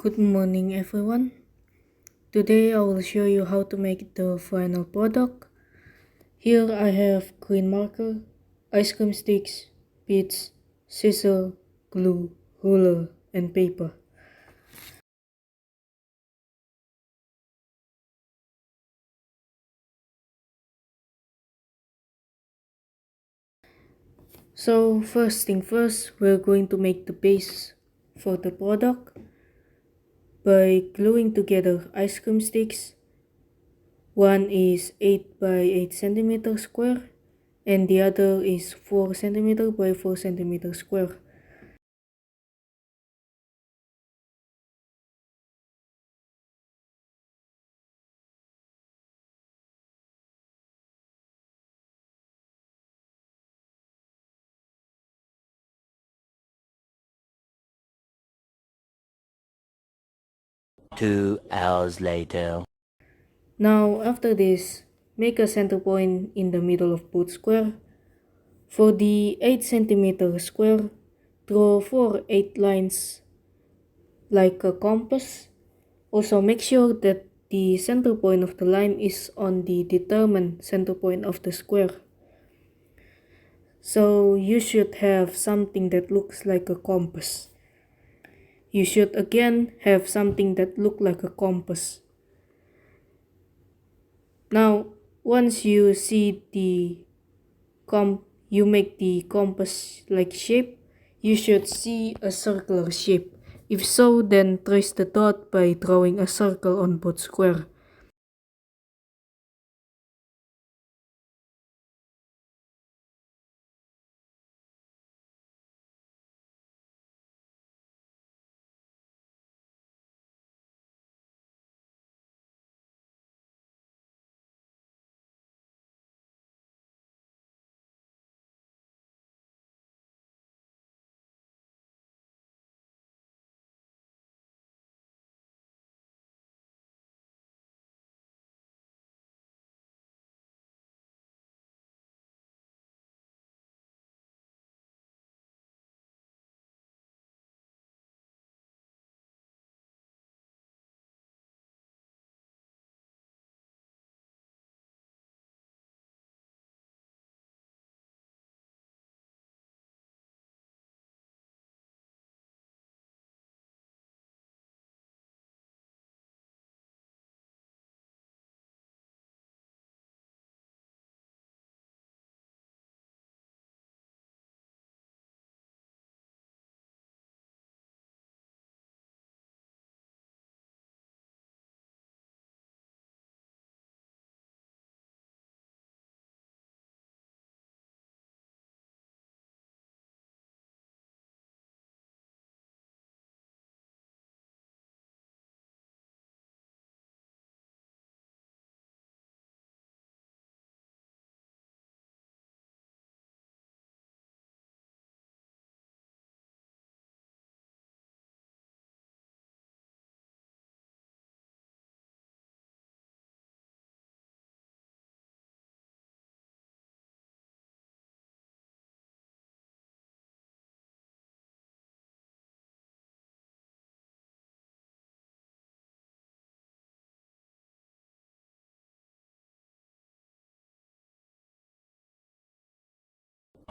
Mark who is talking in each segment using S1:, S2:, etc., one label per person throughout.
S1: Good morning everyone. Today I will show you how to make the final product. Here I have green marker, ice cream sticks, beads, scissor, glue, ruler and paper. So first thing first, we're going to make the base for the product by gluing together ice cream sticks. One is 8 by 8 centimeter square and the other is 4 centimeter by 4 centimeter square.
S2: Two hours later.
S1: Now after this, make a center point in the middle of both square. For the 8 centimeter square, draw 4 8 lines like a compass. Also make sure that the center point of the line is on the determined center point of the square. So you should have something that looks like a compass. You should again have something that looks like a compass. Now once you see you make the compass like shape, you should see a circular shape. If so, then trace the dot by drawing a circle on both square.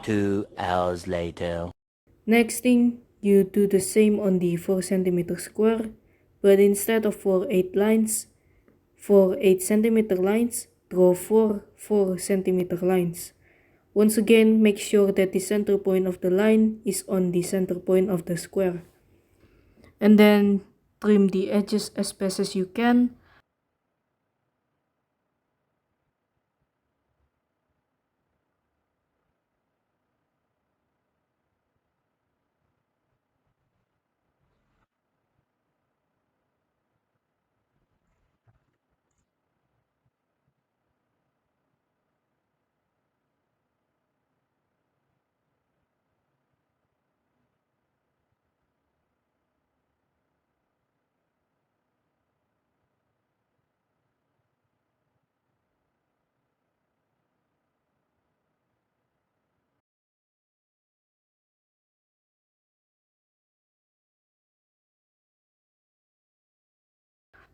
S2: Two hours later.
S1: Next thing, you do the same on the 4 centimeter square, but instead of 4 8 lines, for 8 centimeter lines, draw 4 4 centimeter lines. Once again, make sure that the center point of the line is on the center point of the square. And then trim the edges as best as you can.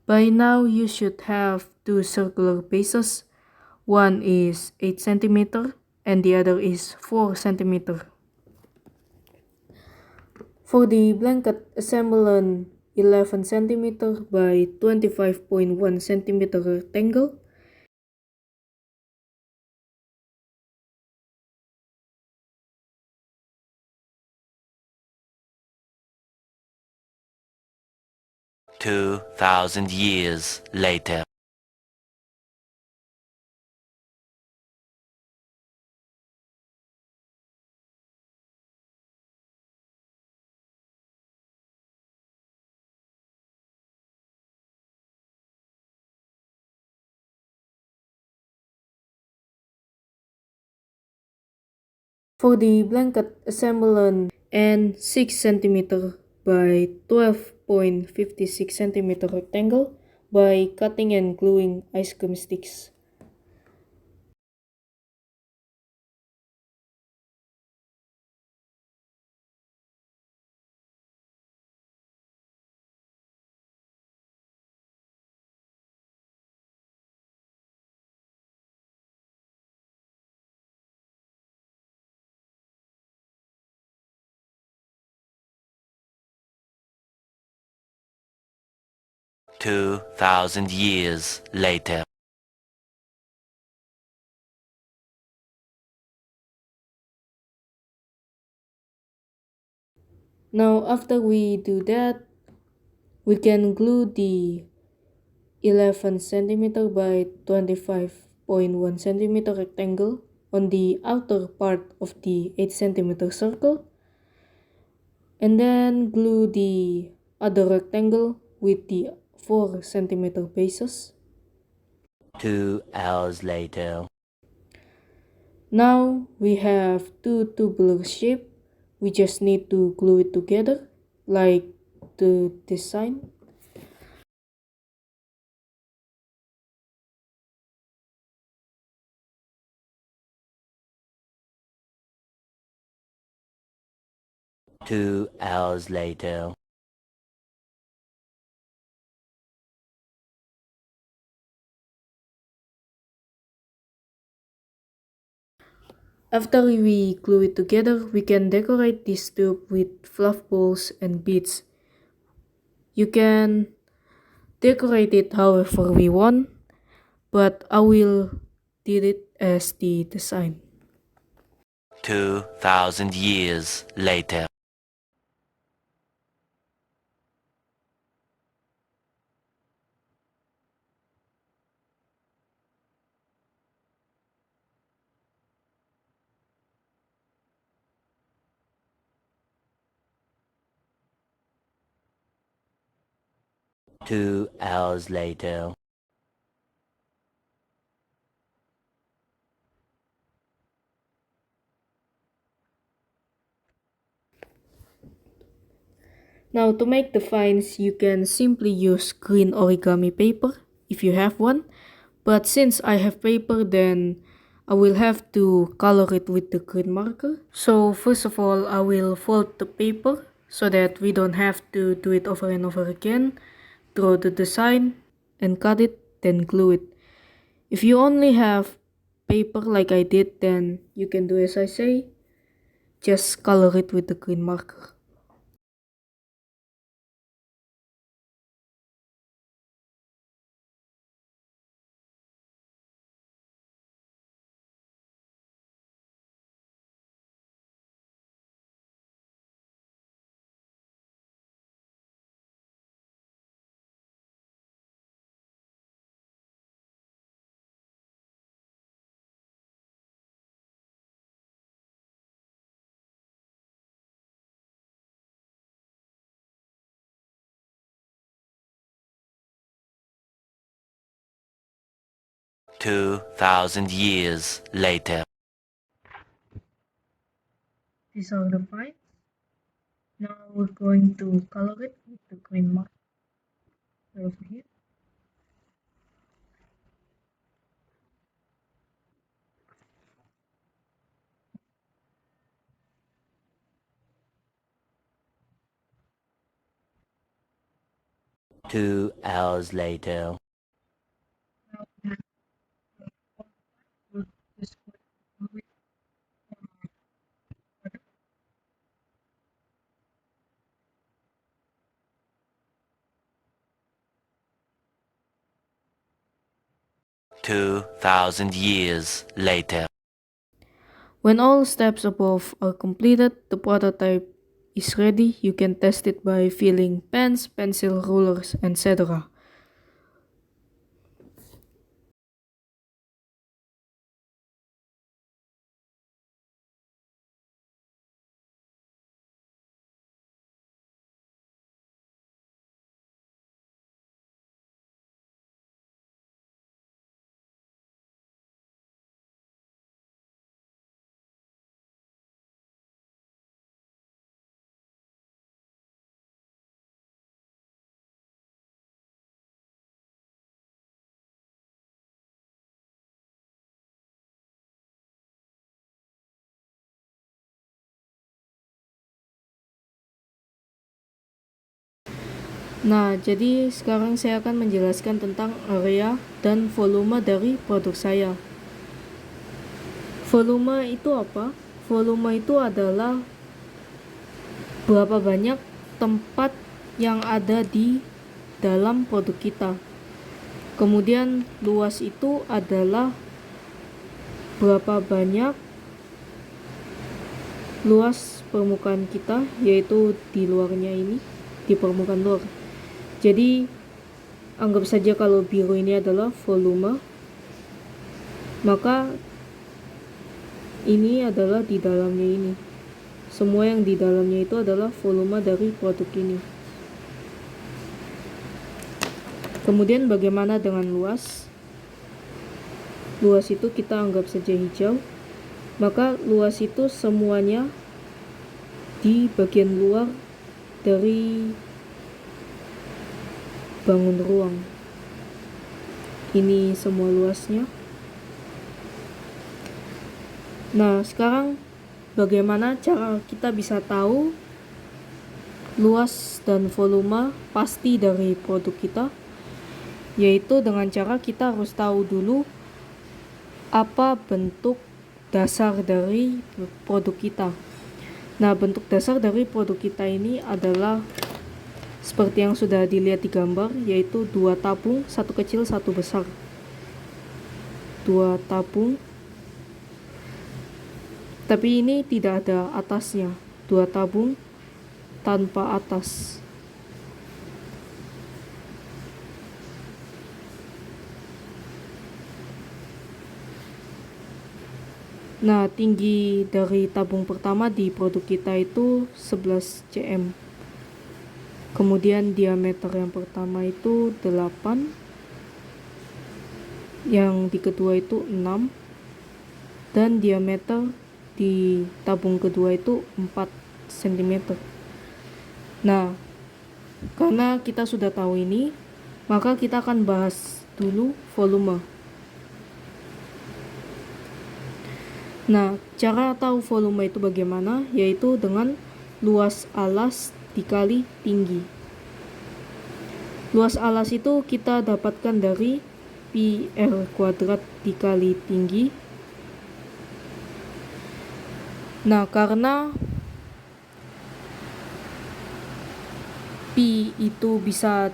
S1: By now, you should have two circular bases. One is 8 cm and the other is 4 cm. For the blanket, assemble an 11 cm by 25.1 cm rectangle.
S2: Two thousand years later.
S1: For the blanket, assemble an 6 cm by 12.56 cm rectangle by cutting and gluing ice cream sticks.
S2: Two thousand years later.
S1: Now after we do that, we can glue the 11 cm by 25.1 cm rectangle on the outer part of the 8 cm circle, and then glue the other rectangle with the 4 cm bases.
S2: 2 hours later.
S1: Now we have two tubular shape. We just need to glue it together like the design.
S2: Two hours later.
S1: After we glue it together, we can decorate this tube with fluff balls and beads. You can decorate it however we want, but I will did it as the design.
S2: 2,000 years later. Two hours later.
S1: Now to make the vines, you can simply use green origami paper if you have one. But since I have paper, then I will have to color it with the green marker. So first of all, I will fold the paper so that we don't have to do it over and over again. Draw the design and cut it, then glue it. If you only have paper like I did, then you can do as I say. Just color it with the green marker.
S2: Two thousand years later.
S1: These are the vines. Now we're going to color it with the green marker over here.
S2: 2 hours later. 2,000 years later.
S1: When all steps above are completed, the prototype is ready. You can test it by filling pens, pencil, rulers, etc. Nah, jadi sekarang saya akan menjelaskan tentang area dan volume dari produk saya. Volume itu apa? Volume itu adalah berapa banyak tempat yang ada di dalam produk kita. Kemudian luas itu adalah berapa banyak luas permukaan kita, yaitu di luarnya ini, di permukaan luar. Jadi anggap saja kalau biru ini adalah volume, maka ini adalah di dalamnya ini. Semua yang di dalamnya itu adalah volume dari produk ini. Kemudian bagaimana dengan luas? Luas itu kita anggap saja hijau. Maka luas itu semuanya di bagian luar dari bangun ruang. Ini semua luasnya. Nah, sekarang bagaimana cara kita bisa tahu luas dan volume pasti dari produk kita? Yaitu dengan cara kita harus tahu dulu apa bentuk dasar dari produk kita. Nah, bentuk dasar dari produk kita ini adalah seperti yang sudah dilihat di gambar, yaitu 2 tabung, 1 kecil, 1 besar. 2 tabung, tapi ini tidak ada atasnya. 2 tabung tanpa atas. Nah, tinggi dari tabung pertama di produk kita itu 11 cm. Kemudian diameter yang pertama itu 8, yang di kedua itu 6, dan diameter di tabung kedua itu 4 cm. Nah, karena kita sudah tahu ini, maka kita akan bahas dulu volume. Nah, cara tahu volume itu bagaimana? Yaitu dengan luas alas dikali tinggi. Luas alas itu kita dapatkan dari pi r kuadrat dikali tinggi. Nah, karena pi itu bisa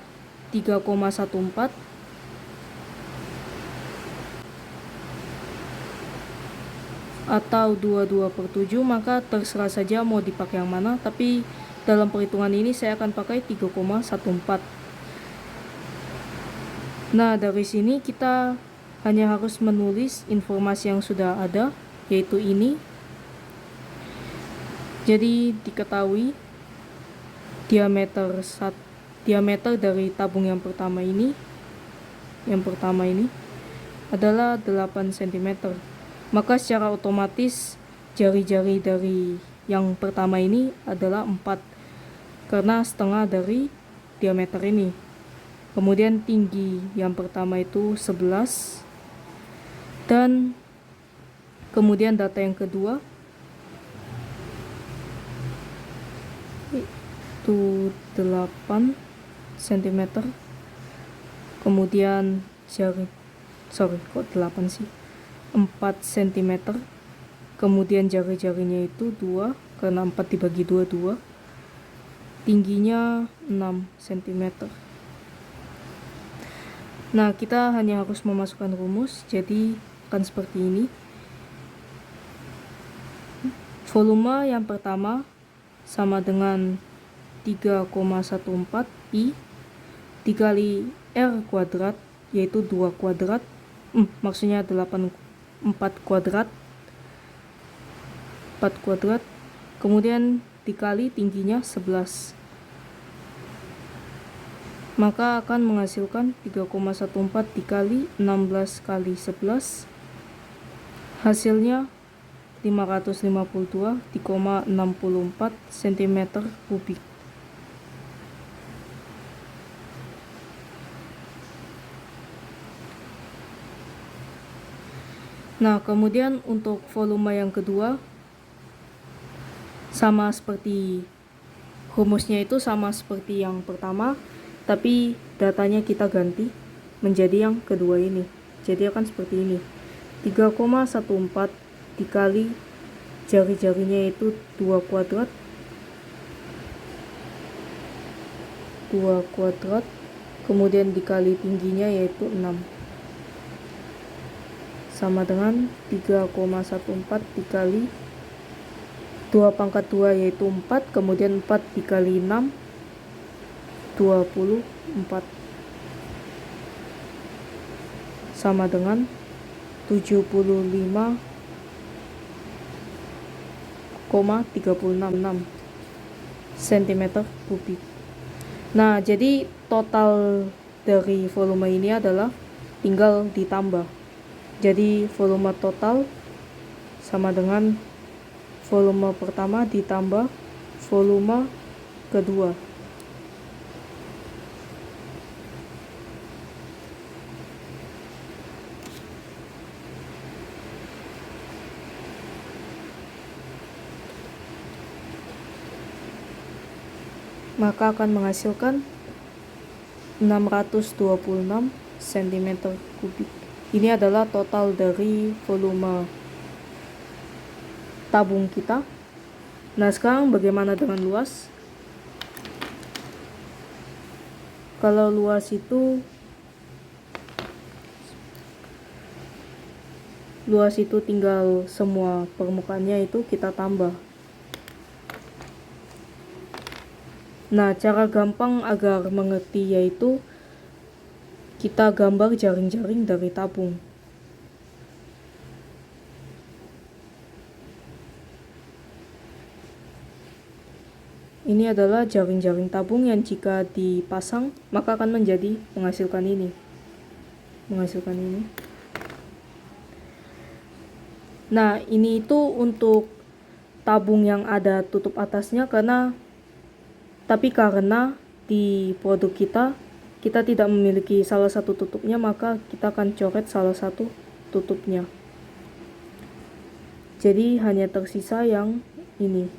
S1: 3,14 atau 22/7, maka terserah saja mau dipakai yang mana, tapi dalam perhitungan ini saya akan pakai 3,14. Nah, dari sini kita hanya harus menulis informasi yang sudah ada, yaitu ini. Jadi diketahui diameter dari tabung yang pertama ini adalah 8 cm. Maka secara otomatis jari-jari dari yang pertama ini adalah 4, karena setengah dari diameter ini. Kemudian tinggi yang pertama itu 11, dan kemudian data yang kedua itu 8 cm. kemudian kok 8 sih, 4 cm, kemudian jari-jarinya itu 2, karena 4 dibagi 2, tingginya 6 cm. Nah, kita hanya harus memasukkan rumus, jadi akan seperti ini. Volume yang pertama sama dengan 3,14 I dikali R kuadrat, yaitu 2 kuadrat, maksudnya 4 kuadrat, kemudian dikali tingginya 11. Maka akan menghasilkan 3,14 dikali 16 kali 11. Hasilnya 552,64 cm kubik. Nah, kemudian untuk volume yang kedua sama seperti rumusnya, itu sama seperti yang pertama, tapi datanya kita ganti menjadi yang kedua ini. Jadi akan seperti ini. 3,14 dikali jari-jarinya itu 2 kuadrat, kemudian dikali tingginya yaitu 6, sama dengan 3,14 dikali 2 pangkat 2 yaitu 4, kemudian 4 dikali 6, 24, sama dengan 75,366 cm kubik. Nah, jadi total dari volume ini adalah tinggal ditambah. Jadi volume total sama dengan volume pertama ditambah volume kedua. Maka akan menghasilkan 626 cm kubik. Ini adalah total dari volume tabung kita. Nah, sekarang bagaimana dengan luas? Kalau luas itu tinggal semua permukaannya itu kita tambah. Nah, cara gampang agar mengerti yaitu kita gambar jaring-jaring dari tabung. Ini adalah jaring-jaring tabung yang jika dipasang maka akan menghasilkan ini. Nah, ini itu untuk tabung yang ada tutup atasnya, tapi karena di produk kita tidak memiliki salah satu tutupnya, maka kita akan coret salah satu tutupnya. Jadi hanya tersisa yang ini.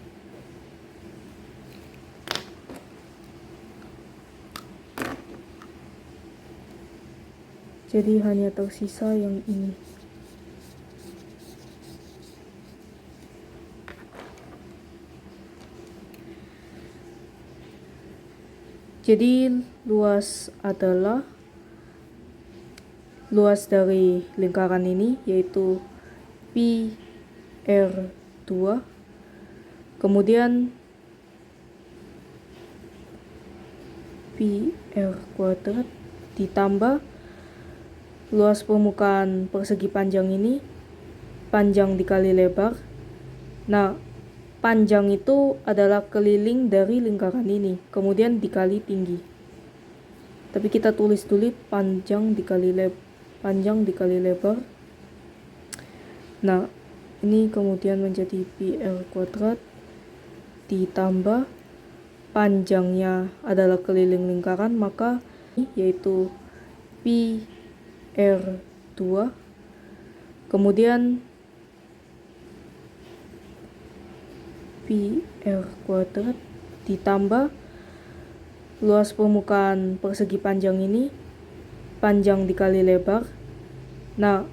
S1: Jadi luas dari lingkaran ini yaitu pi R2, kemudian pi R kuadrat ditambah luas permukaan persegi panjang ini, panjang dikali lebar. Nah, panjang itu adalah keliling dari lingkaran ini, kemudian dikali tinggi. Tapi kita tulis dulu panjang dikali lebar. Nah, ini kemudian menjadi pi R kuadrat ditambah panjangnya adalah keliling lingkaran, maka yaitu pi R2, kemudian pi R kuadrat ditambah luas permukaan persegi panjang ini, panjang dikali lebar. Nah,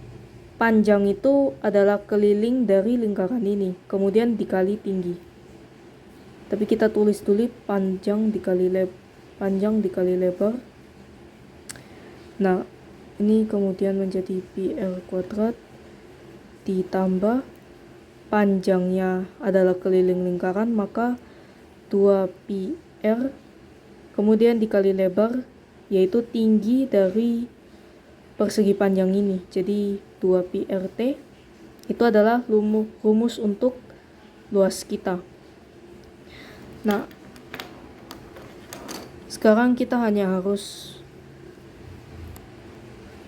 S1: panjang itu adalah keliling dari lingkaran ini, kemudian dikali tinggi. Tapi kita tulis dulu panjang dikali lebar. Nah, ini kemudian menjadi pi r kuadrat ditambah panjangnya adalah keliling lingkaran, maka 2 pi r kemudian dikali lebar, yaitu tinggi dari persegi panjang ini. Jadi 2 pi rt itu adalah rumus untuk luas kita. Nah, sekarang kita hanya harus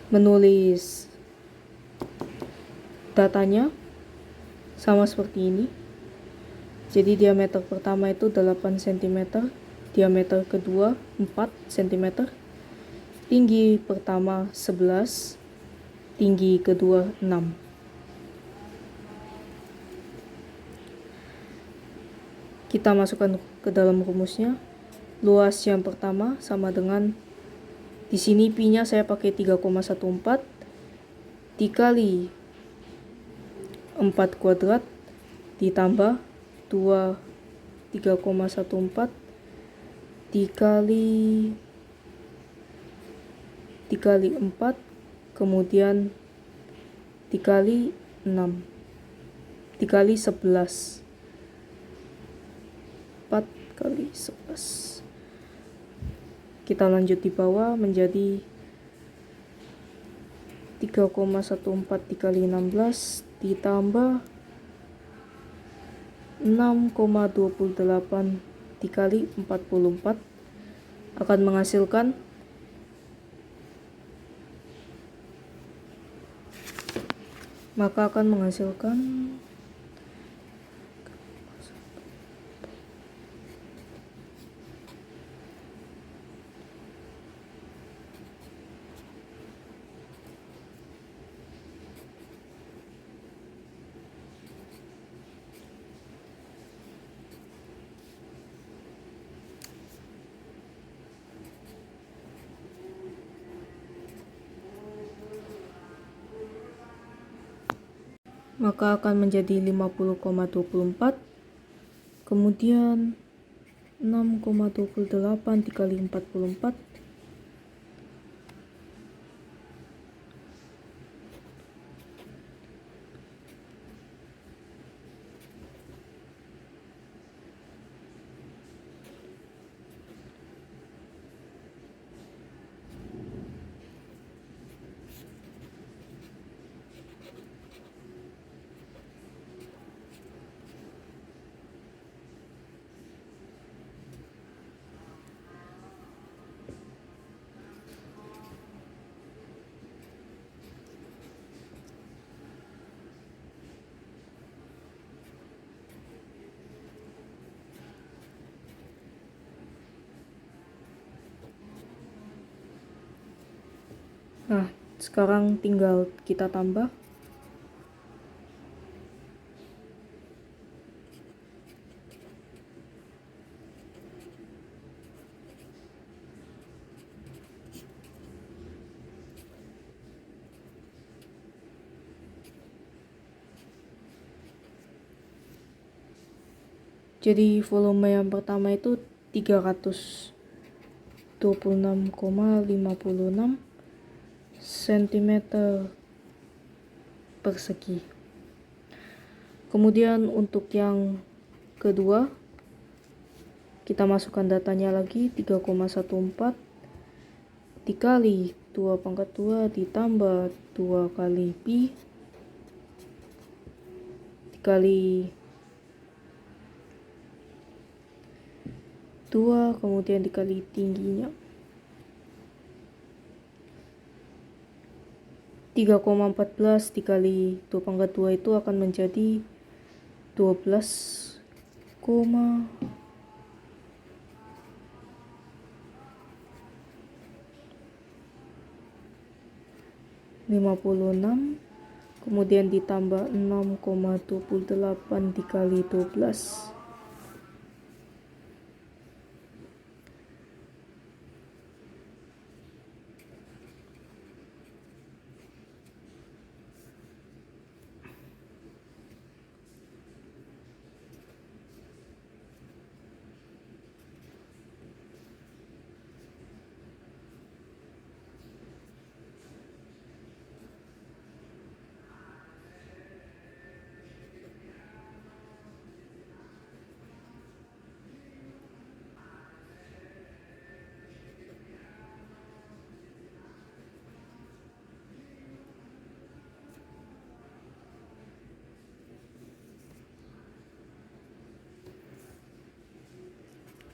S1: menulis datanya sama seperti ini. Jadi diameter pertama itu 8 cm, diameter kedua 4 cm, tinggi pertama 11, tinggi kedua 6. Kita masukkan ke dalam rumusnya. Luas yang pertama sama dengan, di sini pi-nya saya pakai 3,14 dikali 4 kuadrat ditambah 3,14 dikali 4 kemudian dikali 6 dikali 11, 4 kali 11. Kita lanjut di bawah menjadi 3,14 dikali 16 ditambah 6,28 dikali 44 akan menghasilkan maka akan menjadi 50,24 kemudian 6,28 dikali 44 Nah, sekarang tinggal kita tambah. Jadi volume yang pertama itu 326,56 cm persegi. Kemudian untuk yang kedua kita masukkan datanya lagi, 3,14 dikali 2 pangkat 2 ditambah 2 kali pi dikali 2 kemudian dikali tingginya 3,14 dikali 2 pangkat 2 itu akan menjadi 12,56 kemudian ditambah 6,28 dikali 12 .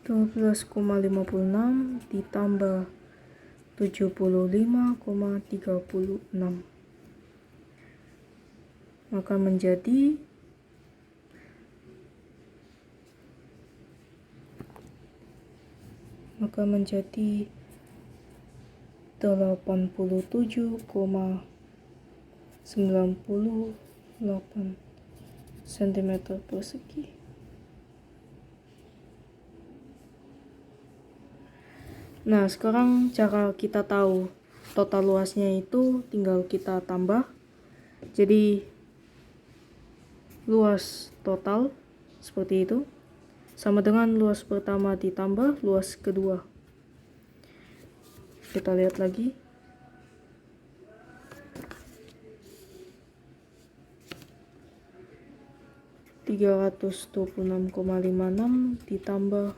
S1: 12,56 ditambah 75,36 maka menjadi 87,98 cm persegi. Nah, sekarang cara kita tahu total luasnya itu tinggal kita tambah. Jadi luas total seperti itu sama dengan luas pertama ditambah luas kedua. Kita lihat lagi. (326,56) ditambah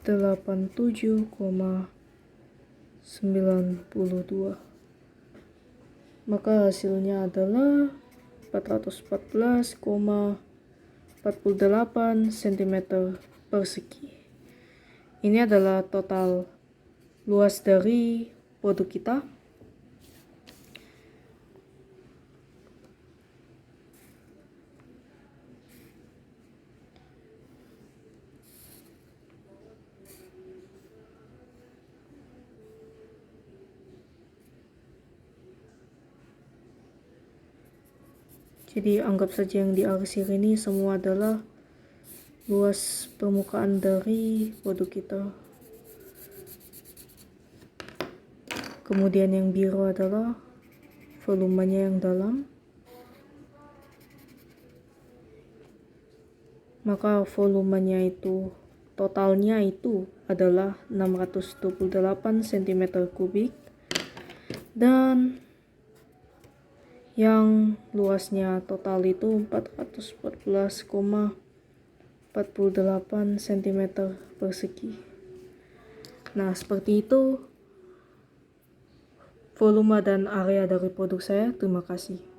S1: 87,92 maka hasilnya adalah 414,48 cm persegi. Ini adalah total luas dari produk kita. Jadi anggap saja yang diarsir ini semua adalah luas permukaan dari produk kita. Kemudian yang biru adalah volumenya yang dalam. Maka volumenya itu, totalnya itu adalah 628 cm kubik. Dan yang luasnya total itu 414,48 cm persegi. Nah, seperti itu volume dan area dari produk saya. Terima kasih.